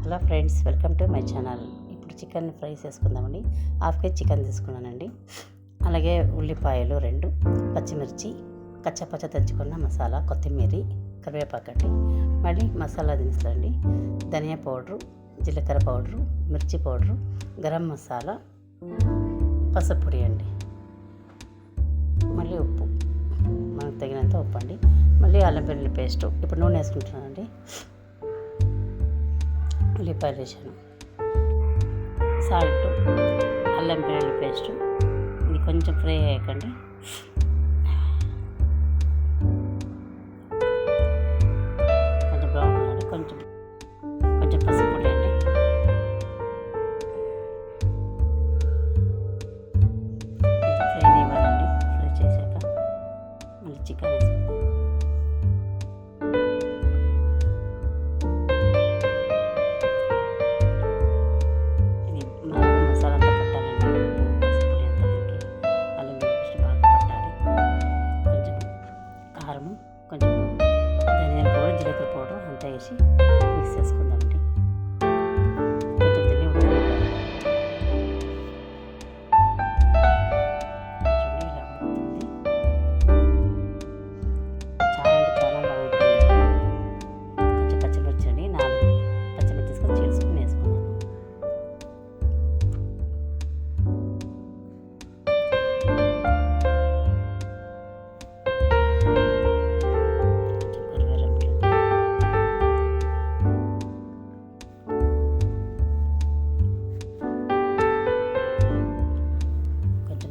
Hello friends, welcome to my channel. ఇప్పుడు chicken fry చేసుకుందామండి. Half KG chicken తీసుకున్నానండి. అలాగే ఉల్లిపాయలు 2, పచ్చిమిర్చి, కచ్చపచ్చ తెచ్చుకున్న మసాలా, కొత్తిమీర, కరివేపాకండి. మళ్ళీ మసాలా దినుసులండి, ధనియా పౌడరు, జీలకర్ర పౌడరు, మిర్చి పౌడరు, గరం మసాలా, పసుపు పొడి అండి. మళ్ళీ ఉప్పు, మనకు తగినంత ఉప్పు అండి. మళ్ళీ అల్లం వెల్లుల్లి పేస్టు. ఇప్పుడు నూనె వేసుకుంటున్నానండి. ఉల్లిపాయలు వేసాను, సాల్ట్, అల్లం వెల్లుల్లి పేస్టు. ఇది కొంచెం ఫ్రై అయ్యాకండి కొంచెం బ్రౌన్ కలర్, కొంచెం పసుపు పొడి అండి. కొంచెం ఫ్రై ఇవ్వాలండి. ఫ్రై చేశాక మళ్ళీ చికెన్ వేసుకుందాం. కొంచెం ధనియాల పౌడర్, జీలకర్ర పౌడర్ అంతా వేసి మిక్స్ చేసుకుందామండి. కొంచెం తిని చూడండి, ఇలా ఉడుకుతుంది. చాలా అంటే చాలా బాగుంటుంది. కొంచెం పచ్చిమిర్చి అండి, 4 పచ్చిమిర్చి తీసుకొని చేసుకుని వేసుకున్నాను.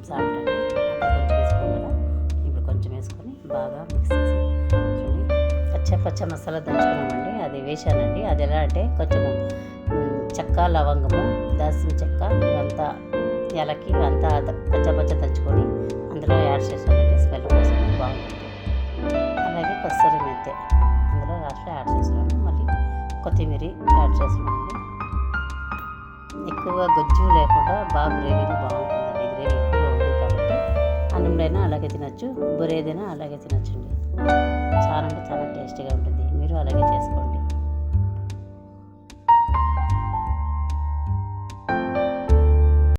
సాల్ట్ అండి, అప్పుడు కొంచెం వేసుకోం కదా, ఇప్పుడు కొంచెం వేసుకొని బాగా మిక్స్ చేసి చూడండి. పచ్చ మసాలా దంచుకున్నామండి, అది వేసానండి. అది ఎలా అంటే కొంచెము చెక్క, లవంగము, దాల్చిన చెక్క, ఇవంతా యాలకి, ఇవంతా పచ్చ దంచుకొని అందులో యాడ్ చేసానండి. స్మెల్ కోసం బాగుంటుంది. అలాగే కస్తూరి మెంతి అందులో లాస్ట్లో యాడ్ చేస్తున్నాను. మళ్ళీ కొత్తిమీర యాడ్ చేస్తున్నానండి. ఎక్కువగా గొజ్జు లేకుండా బాగా గ్రేవీగా బాగుంటుందండి. గ్రేవీ ఎక్కువ ఉంది కాబట్టి అన్నంలో అలాగే తినచ్చు, బురేదైనా అలాగే తినచ్చండి. చాలా అంటే చాలా టేస్టీగా ఉంటుంది. మీరు అలాగే చేసుకోండి.